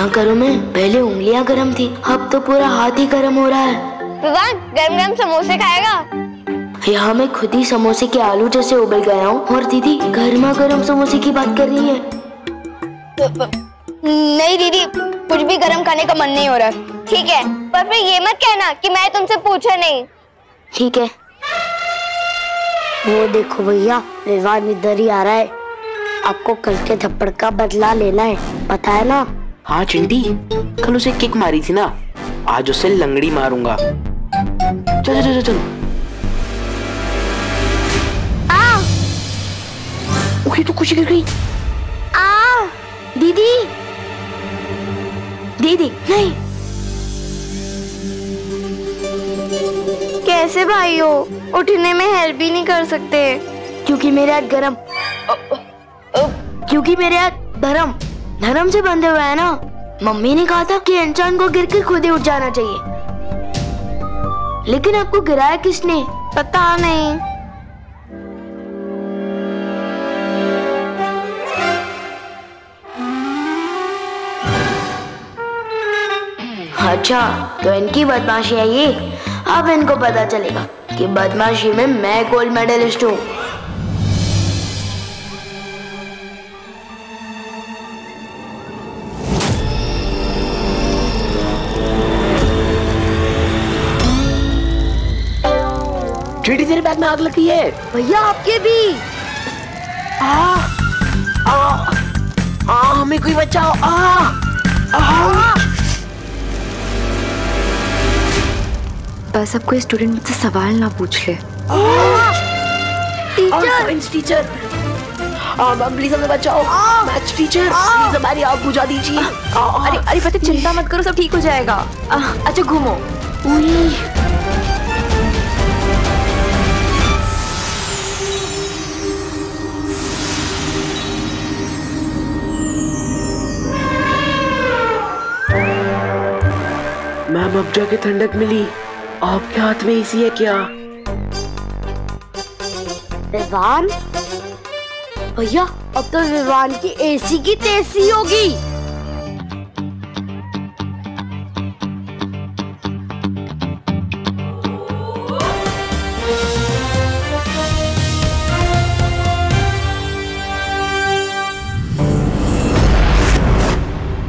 यहाँ करो में पहले उंगलियाँ गर्म थी, अब तो पूरा हाथ ही गर्म हो रहा है। विवान गरम गरम समोसे खाएगा? यहाँ मैं खुद ही समोसे के आलू जैसे उबल गया हूँ और दीदी गर्मा गर्म समोसे की बात कर रही है। नहीं दीदी, कुछ भी गरम खाने का मन नहीं हो रहा। ठीक है, पर फिर ये मत कहना कि मैं तुमसे पूछा नहीं। ठीक है। वो देखो भैया, विवान इधर ही आ रहा है। आपको कल के थप्पड़ का बदला लेना है, पता है ना? हाँ चिंटी, कल उसे किक मारी थी ना, आज उसे लंगड़ी मारूंगा। चल चल चल चल। ओए तो खुशी गिर गई। दीदी दीदी नहीं। कैसे भाई हो, उठने में हेल्प भी नहीं कर सकते? क्योंकि मेरे हाथ गरम, क्योंकि मेरे हाथ धर्म धर्म से बंधे हुए हैं ना। मम्मी ने कहा था कि इंसान को गिर के खुद ही उठ जाना चाहिए, लेकिन आपको गिराया किसने? पता नहीं। अच्छा, तो इनकी बदमाशी है ये। अब इनको पता चलेगा कि बदमाशी में मैं गोल्ड मेडलिस्ट हूँ। चिड़ी तेरे बैग में आग लगी है। भैया आपके भी। हमें कोई बचाओ। बस अब कोई स्टूडेंट मुझसे सवाल ना पूछ ले। साइंस टीचर, प्लीज हमें बचाओ। मैथ्स टीचर, प्लीज हमारी आग बुझा दीजिए। अरे अरे पता, चिंता मत करो, सब ठीक हो जाएगा। अच्छा घूमो। मैम अब जाके ठंडक मिली। आपके हाथ में एसी है क्या? विवान भैया, अब तो विवान की एसी की तेजी होगी।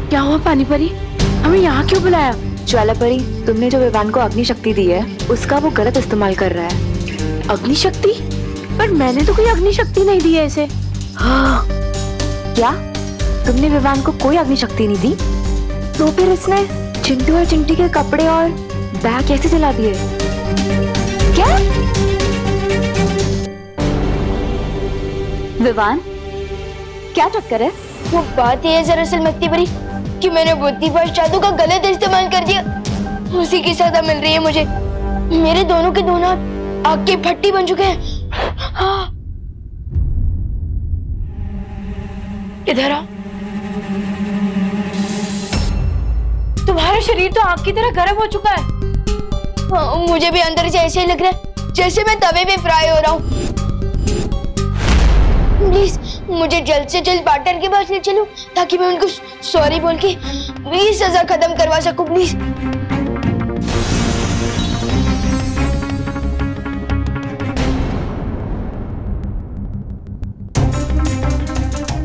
क्या हुआ पानी परी, हमें यहाँ क्यों बुलाया? ज्वाला परी, तुमने जो विवान को अग्नि शक्ति दी है उसका वो गलत इस्तेमाल कर रहा है। अग्नि शक्ति? पर मैंने तो कोई अग्नि शक्ति नहीं दी है इसे। हाँ क्या तुमने विवान को कोई अग्नि शक्ति नहीं दी? तो फिर इसने चिंटू और चिंटी के कपड़े और बैग कैसे जला दिए? क्या विवान, क्या चक्कर है? वो बात ये है दरअसल मत्ती परी कि मैंने बुद्धिपाश जादू का गलत इस्तेमाल कर दिया, उसी की सजा मिल रही है मुझे। मेरे दोनों के दोनों हाथ आग की भट्टी बन चुके हैं। इधर आ। तुम्हारा शरीर तो आग की तरह गर्म हो चुका है। मुझे भी अंदर से ऐसे ही लग रहा है जैसे मैं तवे पे फ्राई हो रहा हूँ। प्लीज मुझे जल्द से जल्द पार्टनर के पास ले चलो ताकि मैं उनको सॉरी बोल के ये सजा खत्म करवा सकूं। प्लीज।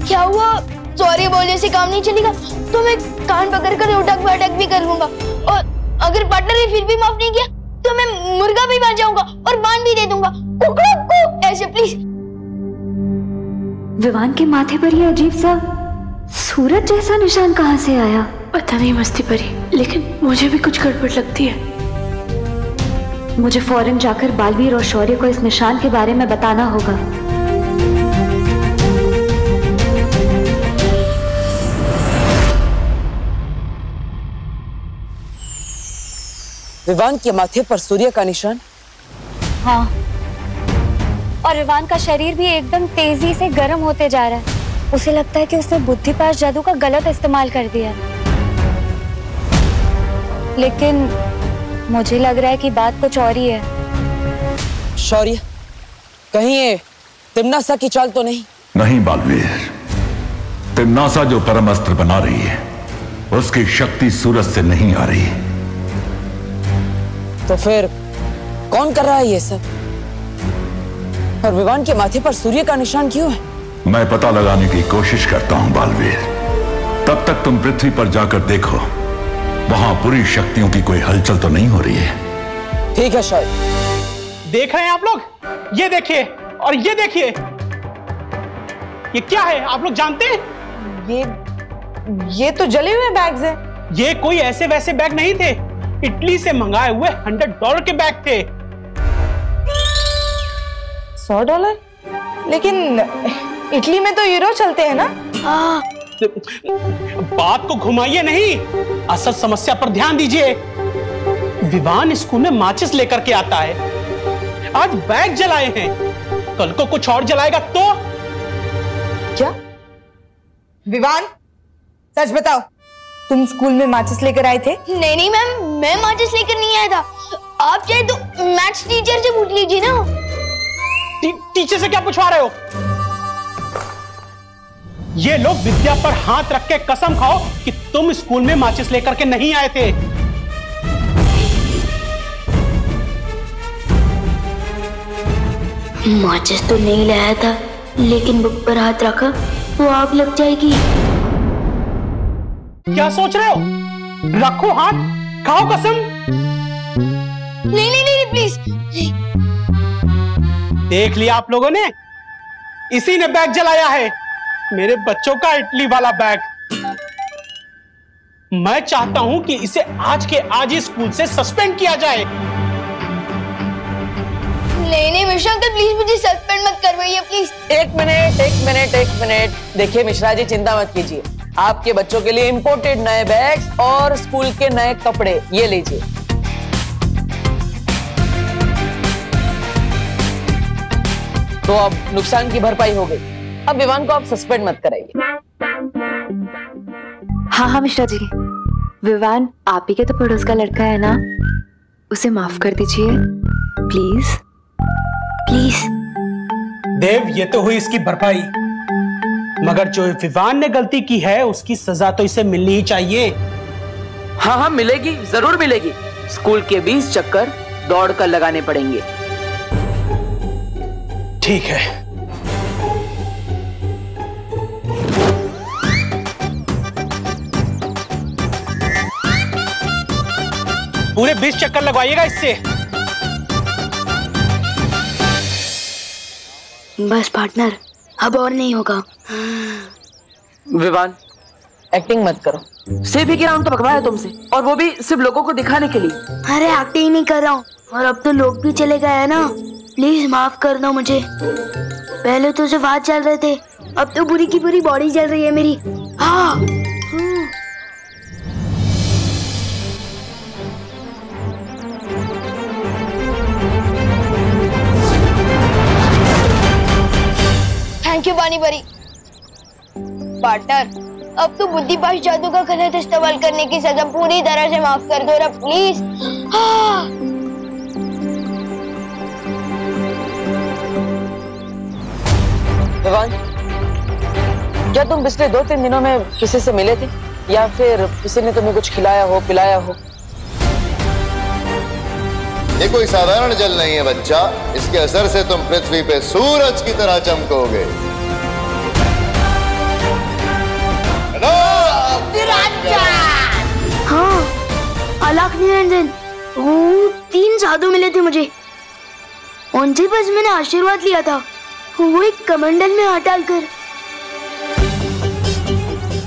क्या हुआ? सॉरी बोलने से काम नहीं चलेगा तो मैं कान पकड़कर उठक बैठक भी कर लूंगा, और अगर पार्टनर ने फिर भी माफ नहीं किया तो मैं मुर्गा भी बन जाऊंगा और बांध भी दे दूंगा। कुकड़ू ऐसे प्लीज। विवान के माथे पर ये अजीब सा सूरज जैसा निशान कहाँ से आया? पता नहीं मस्ती परी, लेकिन मुझे भी कुछ गड़बड़ लगती है। मुझे फौरन जाकर बालवीर और शौर्य को इस निशान के बारे में बताना होगा। विवान के माथे पर सूर्य का निशान? हाँ, और विवान का शरीर भी एकदम तेजी से गर्म होते जा रहा है। उसे लगता है कि उसने बुद्धिपाश जादू का गलत इस्तेमाल कर दिया, लेकिन मुझे लग रहा है कि बात कुछ और ही है। शौर्य, कहीं ये तिम्नासा की चाल तो नहीं? नहीं बालवीर, तिम्नासा जो परम अस्त्र बना रही है उसकी शक्ति सूरज से नहीं आ रही। तो फिर कौन कर रहा है ये सब? और विवान के माथे पर सूर्य का निशान क्यों है? मैं पता लगाने की कोशिश करता हूं बालवीर। तब तक तुम पृथ्वी पर जाकर देखो, वहां पूरी शक्तियों की कोई हलचल तो नहीं हो रही है। ठीक है शायद। देख रहे हैं आप लोग? ये देखिए और ये देखिए, ये क्या है आप लोग जानते हैं? ये तो जले हुए बैग्स हैं। ये कोई ऐसे वैसे बैग नहीं थे, इटली से मंगाए हुए $100 के बैग थे। $100? लेकिन इटली में तो यूरो चलते हैं ना? बात को घुमाइए नहीं, असल समस्या पर ध्यान दीजिए। विवान स्कूल में माचिस लेकर के आता है, आज बैग जलाए हैं, कल को कुछ और जलाएगा तो? क्या विवान, सच बताओ, तुम स्कूल में माचिस लेकर आए थे? नहीं नहीं मैम, मैं माचिस लेकर नहीं आया था। आप चाहे तो मैथ्स टीचर से पूछ लीजिए ना। टीचर से क्या पूछवा रहे हो? ये लोग विद्या पर हाथ रख के कसम खाओ कि तुम स्कूल में माचिस लेकर के नहीं आए थे। माचिस तो नहीं लाया था, लेकिन बुक पर हाथ रखा तो आग लग जाएगी। क्या सोच रहे हो? रखो हाथ, खाओ कसम। नहीं नहीं नहीं प्लीज। देख लिया आप लोगों ने, इसी ने बैग जलाया है, मेरे बच्चों का इटली वाला बैग। मैं चाहता हूं कि इसे आज के आज ही स्कूल से सस्पेंड किया जाए। नहीं नहीं मिश्रा अंकल, प्लीज मुझे सस्पेंड मत करवाइए प्लीज। एक मिनट। देखिए मिश्रा जी, चिंता मत कीजिए, आपके बच्चों के लिए इंपोर्टेड नए बैग्स और स्कूल के नए कपड़े ये लीजिए। तो अब नुकसान की भरपाई हो गई। अब विवान को आप सस्पेंड मत कराइए। हाँ मिश्रा जी, विवान आप ही के तो पड़ोस का लड़का है ना, उसे माफ कर दीजिए प्लीज। प्लीज देव, ये तो हुई इसकी भरपाई, मगर जो विवान ने गलती की है उसकी सजा तो इसे मिलनी ही चाहिए। हाँ मिलेगी, जरूर मिलेगी। स्कूल के 20 चक्कर दौड़ कर लगाने पड़ेंगे। ठीक है। पूरे 20 चक्कर लगवाइएगा इससे। बस पार्टनर, अब और नहीं होगा। विवान, एक्टिंग मत करो। सिर्फ एक राउंड तो भगवाया तुमसे, और वो भी सिर्फ लोगों को दिखाने के लिए। अरे एक्टिंग नहीं कर रहा हूँ, और अब तो लोग भी चले गए हैं ना, प्लीज माफ कर दो मुझे। पहले तो सिर्फ हाथ चल रहे थे, अब तो पूरी की पूरी बॉडी चल रही है मेरी। हाँ थैंक यू पानी परी। पार्टनर, अब तो बुद्धिपाश जादू का गलत इस्तेमाल करने की सजा पूरी तरह से माफ कर दो ना प्लीज। विवान, क्या तुम पिछले 2-3 दिनों में किसी से मिले थे, या फिर किसी ने तुम्हें कुछ खिलाया हो, पिलाया हो? ये कोई साधारण जल नहीं है बच्चा, इसके असर से तुम पृथ्वी पे सूरज की तरह चमकोगे। हाँ, अलख निरंजन, वो 3 साधु मिले थे मुझे, उनसे बस मैंने आशीर्वाद लिया था। वो एक कमंडल में हाथ डालकर।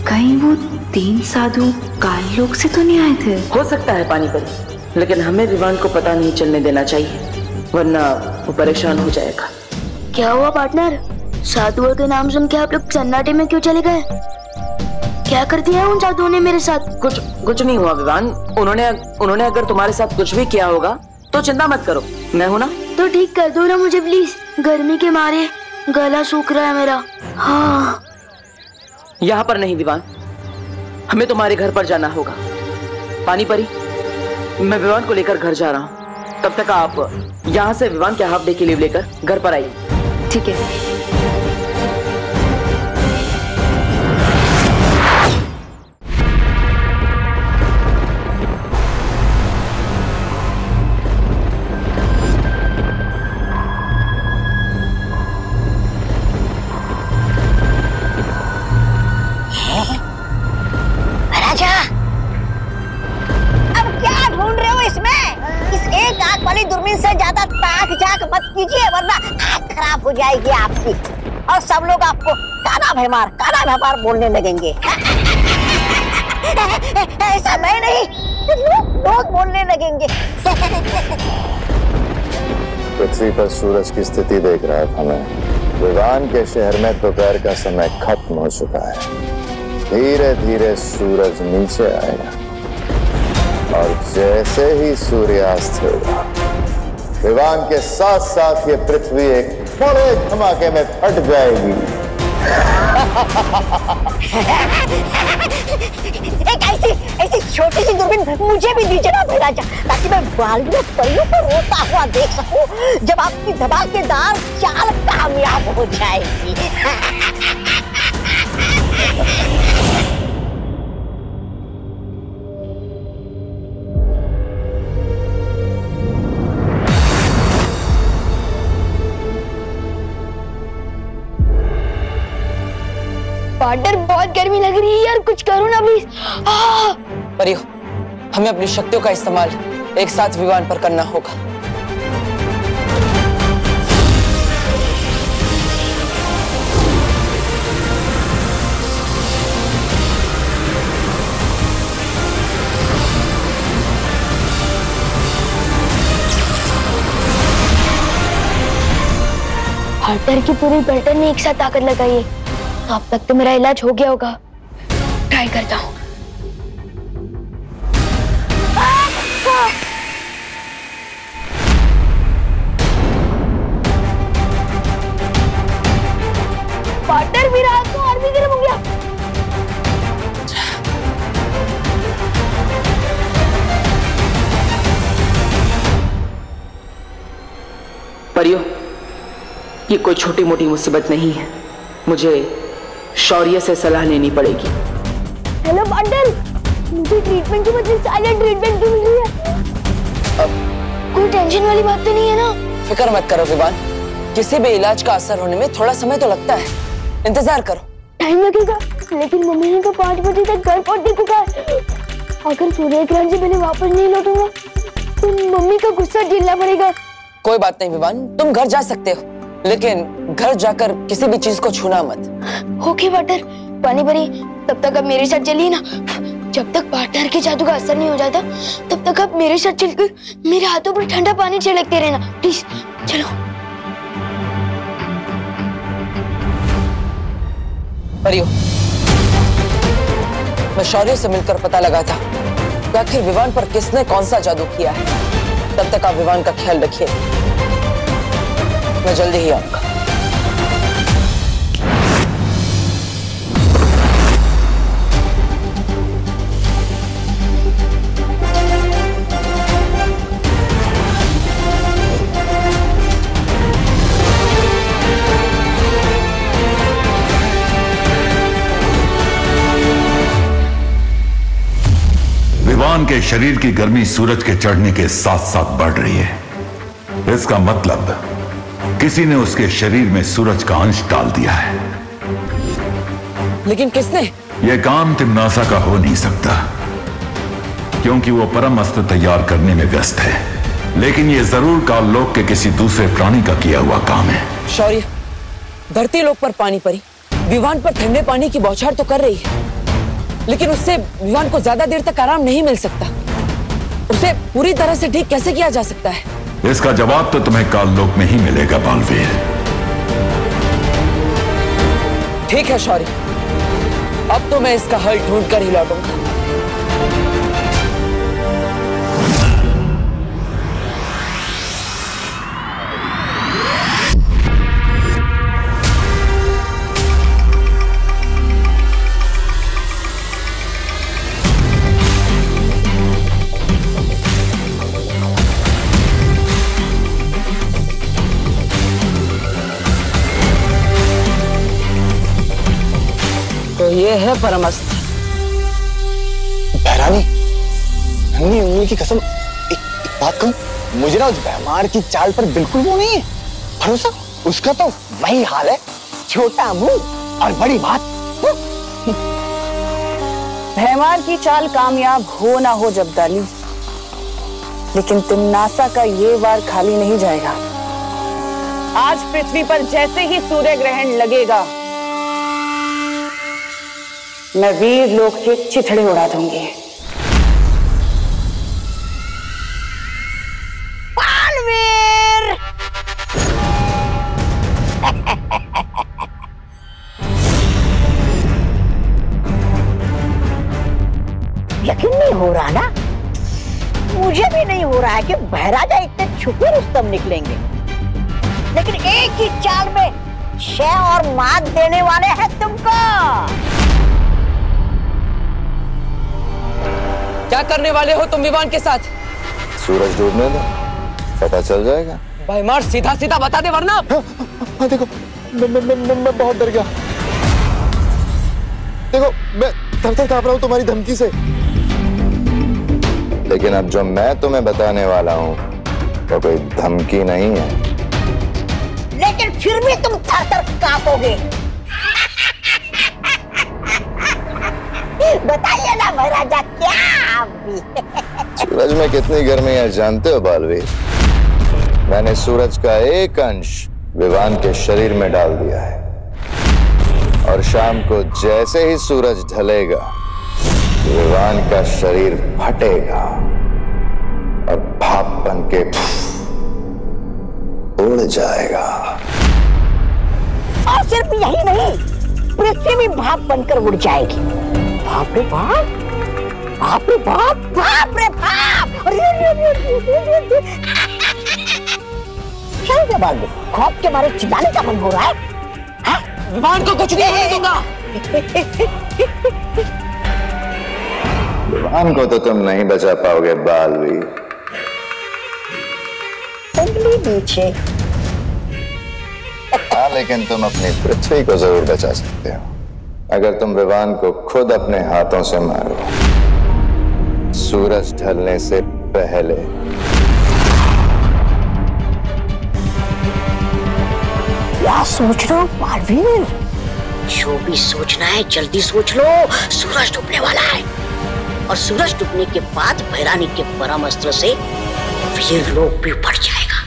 कहीं वो 3 साधु काल लोक से तो नहीं आए थे? हो सकता है पानी परी, लेकिन हमें विवान को पता नहीं चलने देना चाहिए, वरना वो परेशान हो जाएगा। क्या हुआ पार्टनर? साधुओं के नाम सुन के आप लोग सन्नाटे में क्यों चले गए? क्या कर दिया उन साधुओं ने मेरे साथ? कुछ नहीं हुआ विवान। उन्होंने अगर तुम्हारे साथ कुछ भी किया होगा तो चिंता मत करो, मैं हूं ना। तो ठीक कर दो ना मुझे प्लीज, गर्मी के मारे गला सूख रहा है मेरा। हाँ। यहाँ पर नहीं विवान, हमें तुम्हारे घर पर जाना होगा। पानी परी, मैं विवान को लेकर घर जा रहा हूँ, तब तक आप यहाँ से विवान के हाफ डे की लीव लेकर घर पर आइए। ठीक है। हो जाएगी आपकी और सब लोग आपको काना भैमार बोलने लगेंगे। ऐसा मैं नहीं, लोग बोलने लगेंगे। पृथ्वी पर सूरज की स्थिति देख रहा था मैं। विवान के शहर में दोपहर का समय खत्म हो चुका है। धीरे धीरे सूरज नीचे आएगा और जैसे ही सूर्यास्त होगा, विवान के साथ साथ ये पृथ्वी एक बड़े धमाके में फट जाएगी। एक ऐसी छोटी सी दूरबीन मुझे भी दीजिए ना महाराजा, ताकि मैं बालू परियों को रोता हुआ देख सकूं जब आपकी धमाकेदार चाल कामयाब हो जाएगी। पार्टनर, बहुत गर्मी लग रही है यार, कुछ करो ना प्लीज। परियो, हमें अपनी शक्तियों का इस्तेमाल एक साथ विवान पर करना होगा। पार्टनर की पूरी बर्तन में एक साथ ताकत लगाइए, अब तक तो मेरा इलाज हो गया होगा। ट्राई करता हूँ। पार्टनर, मेरा हाथ तो और भी गर्म हो गया। परियो, ये कोई छोटी मोटी मुसीबत नहीं है, मुझे शौर्य से सलाह लेनी पड़ेगी। हेलो पार्टनर, मुझे ट्रीटमेंट के बदले साइलेंट ट्रीटमेंट क्यों मिल रही है? कोई टेंशन वाली बात तो नहीं है ना? फिक्र मत करो विवान, किसी भी इलाज का असर होने में थोड़ा समय तो लगता है, इंतजार करो। टाइम लगेगा, लेकिन मम्मी ने तो 5 बजे तक घर पहुंचने को कहा। अगर सूर्य ग्रहण से पहले वापस नहीं लौटूंगा तो मम्मी का गुस्सा झेलना पड़ेगा। कोई बात नहीं विवान, तुम घर जा सकते हो, लेकिन घर जाकर किसी भी चीज को छूना मत। ओके पार्टनर, पानी भरी, तब तक आप मेरे साथ चलिए ना। जब तक पार्टनर के जादू का असर नहीं हो जाता तब तक आप मेरे साथ चलकर मेरे हाथों पर ठंडा पानी छिड़कते रहना, प्लीज। चलो। परियो, मैं शौर्य से मिलकर पता लगा था कि आखिर विवान पर किसने कौन सा जादू किया है। तब तक आप विवान का ख्याल रखिए, मैं जल्दी ही आऊंगा। विवान के शरीर की गर्मी सूरज के चढ़ने के साथ साथ बढ़ रही है। इसका मतलब किसी ने उसके शरीर में सूरज का अंश डाल दिया है। लेकिन किसने? यह काम तिम्नासा का हो नहीं सकता, क्योंकि वो परम अस्त्र तैयार करने में व्यस्त है। लेकिन यह जरूर काललोक के किसी दूसरे प्राणी का किया हुआ काम है। शौर्य, धरती लोक पर पानी परी विवान पर ठंडे पानी की बौछार तो कर रही है, लेकिन उससे विवान को ज्यादा देर तक आराम नहीं मिल सकता। उसे पूरी तरह से ठीक कैसे किया जा सकता है? इसका जवाब तो तुम्हें काललोक में ही मिलेगा बालवीर। ठीक है शौर्य, अब तो मैं इसका हल ढूंढ कर ही लौटूंगा। तो ये है परमस्त्र। बहरानी, नन्ही उंगली की कसम, एक बात कहूं, मुझे ना उस भैमार की चाल पर बिल्कुल वो नहीं है भरोसा। उसका तो वही हाल है, छोटा मुंह और बड़ी बात। भैमार की चाल कामयाब हो ना हो जब्दाली, लेकिन तिम्नासा का ये वार खाली नहीं जाएगा। आज पृथ्वी पर जैसे ही सूर्य ग्रहण लगेगा, मैं वीर लोक के चिथड़े उड़ा दूंगी। बालवीर! यकीन नहीं हो रहा ना, मुझे भी नहीं हो रहा है कि महाराजा इतने छुपे रुस्तम निकलेंगे, लेकिन एक ही चाल में शह और मात देने वाले हैं तुमको। क्या करने वाले हो तुम विवान के साथ? सूरज डूबने दो, पता चल जाएगा। भाई मार, सीधा सीधा बता दे वरना। हाँ, देखो मैं बहुत डर गया। देखो मैं थर-थर कांप रहा हूँ तुम्हारी धमकी से। लेकिन अब जो मैं तुम्हें बताने वाला हूँ वो कोई धमकी नहीं है। लेकिन फिर भी तुम थर-थर कांपोगे। बताइए ना महाराजा, क्या आप भी? सूरज में कितनी गर्मी है जानते हो बालवीर? मैंने सूरज का एक अंश विवान के शरीर में डाल दिया है, और शाम को जैसे ही सूरज ढलेगा विवान का शरीर फटेगा और भाप बन के उड़ जाएगा। और सिर्फ यही नहीं, पृथ्वी भी भाप बनकर उड़ जाएगी। बाप रे बाप, बाप रे बाप, बाप रे बाप! क्या बात है? खौफ के मारे चिल्लाने का मन हो रहा है? विवान को कुछ नहीं होने दूंगा। विवान को तो तुम नहीं बचा पाओगे बालवीर। उंगली नीचे। हाँ, लेकिन तुम अपनी पृथ्वी को जरूर बचा सकते हो, अगर तुम विवान को खुद अपने हाथों से मारो, सूरज ढलने से पहले। क्या सोच रहे हो बालवीर? जो भी सोचना है जल्दी सोच लो। सूरज डूबने वाला है, और सूरज डूबने के बाद भैरानी के परम अस्त्र से वीर लोक भी बढ़ जाएगा।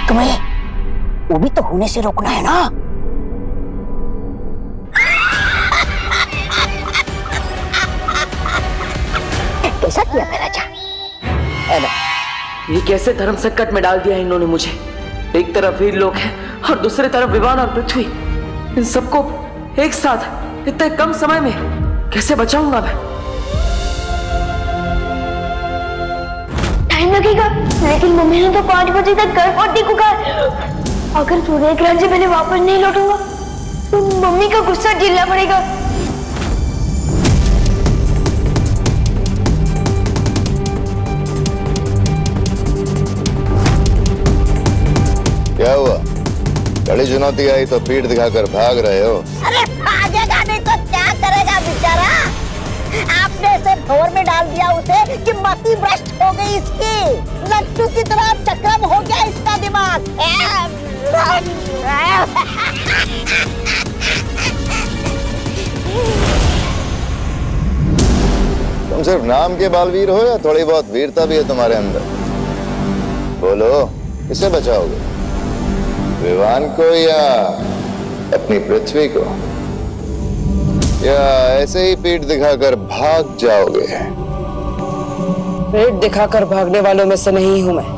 तुम्हें वो भी तो होने से रोकना है ना। कैसा किया महाराजा? ये कैसे धर्म संकट में डाल दिया इन्होंने मुझे। एक तरफ वीर लोग हैं और दूसरी तरफ विवान और पृथ्वी। इन सबको एक साथ इतने कम समय में कैसे बचाऊंगा मैं? टाइम लगेगा, लेकिन मम्मी ने तो 5 बजे तक घर पहुंचने को कहा। अगर सूर्य ग्रहण से पहले वापस नहीं लौटूंगा तो मम्मी का गुस्सा झेलना पड़ेगा। क्या हुआ? बड़ी चुनौती आई तो पीठ दिखाकर भाग रहे हो? अरे भागेगा नहीं तो क्या करेगा बेचारा? आपने इसे भंवर में डाल दिया उसे कि मति भ्रष्ट हो गई इसकी। लट्टू की तरह चक्रम हो गया इसका दिमाग। तुम सिर्फ नाम के बालवीर हो या थोड़ी बहुत वीरता भी है तुम्हारे अंदर? बोलो, किसे बचाओगे? विवान को या अपनी पृथ्वी को? या ऐसे ही पीठ दिखाकर भाग जाओगे? पीठ दिखाकर भागने वालों में से नहीं हूं मैं।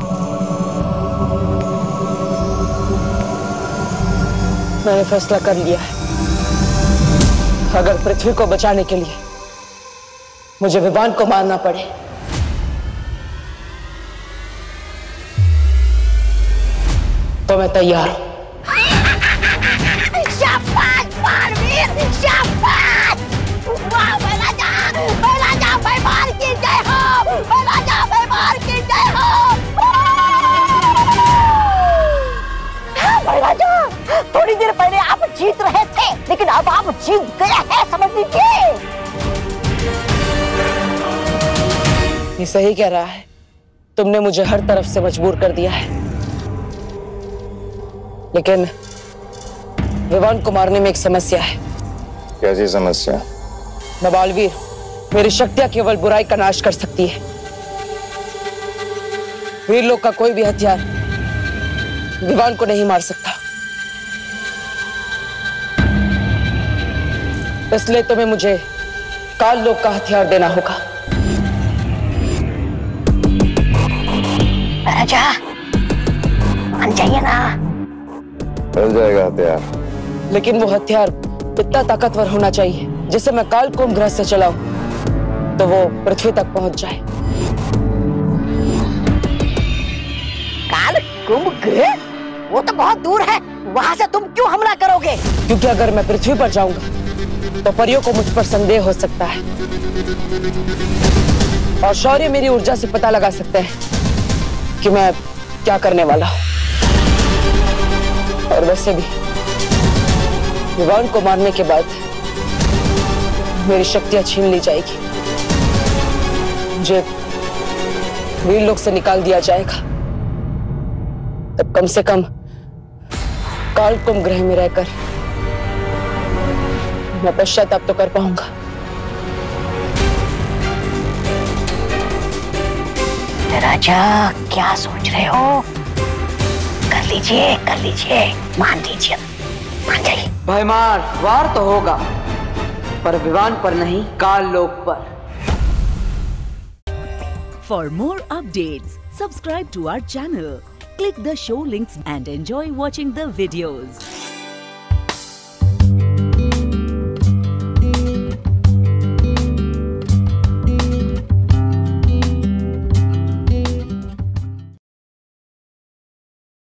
मैंने फैसला कर लिया है, अगर पृथ्वी को बचाने के लिए मुझे विवान को मारना पड़े तो मैं तैयार हूं। शाबाश बालवीर, शाबाश! वाह महाराजा, महाराजा भैमार की जय हो, महाराजा भैमार की जय हो। महाराजा, थोड़ी देर पहले आप जीत रहे थे, लेकिन अब आप जीत गए हैं, समझ लीजिए। ये सही कह रहा है, तुमने मुझे हर तरफ से मजबूर कर दिया है, लेकिन विवान को मारने में एक समस्या है। कैसी समस्या? मैं बालवीर, मेरी शक्तियां केवल बुराई का नाश कर सकती है, वीर लोग का कोई भी हथियार विवान को नहीं मार सकता। इसलिए तुम्हें मुझे काल लोक का हथियार देना होगा। राजा मान जाइए ना। मिल जाएगा हथियार, लेकिन वो हथियार इतना ताकतवर होना चाहिए जिसे मैं काल कुंभ ग्रह से चलाऊं तो वो पृथ्वी तक पहुंच जाए। काल कुंभ ग्रह? वो तो बहुत दूर है, वहां से तुम क्यों हमला करोगे? क्योंकि अगर मैं पृथ्वी पर जाऊंगा तो परियों को मुझ पर संदेह हो सकता है और शौर्य मेरी ऊर्जा से पता लगा सकते हैं कि मैं क्या करने वाला हूं। और वैसे भी विवान को मारने के बाद मेरी शक्तियां छीन ली जाएगी, मुझे वीर लोक से निकाल दिया जाएगा। तब कम से कम काल कुंभ ग्रह में रहकर मैं पश्चाताप तो कर पाऊंगा। राजा क्या सोच रहे हो? कर लीजिए, मान लीजिए, मान जाइए। भयमार वार तो होगा पर विवान पर नहीं, काल लोक पर। For more updates, subscribe to our channel, click the show links and enjoy watching the videos.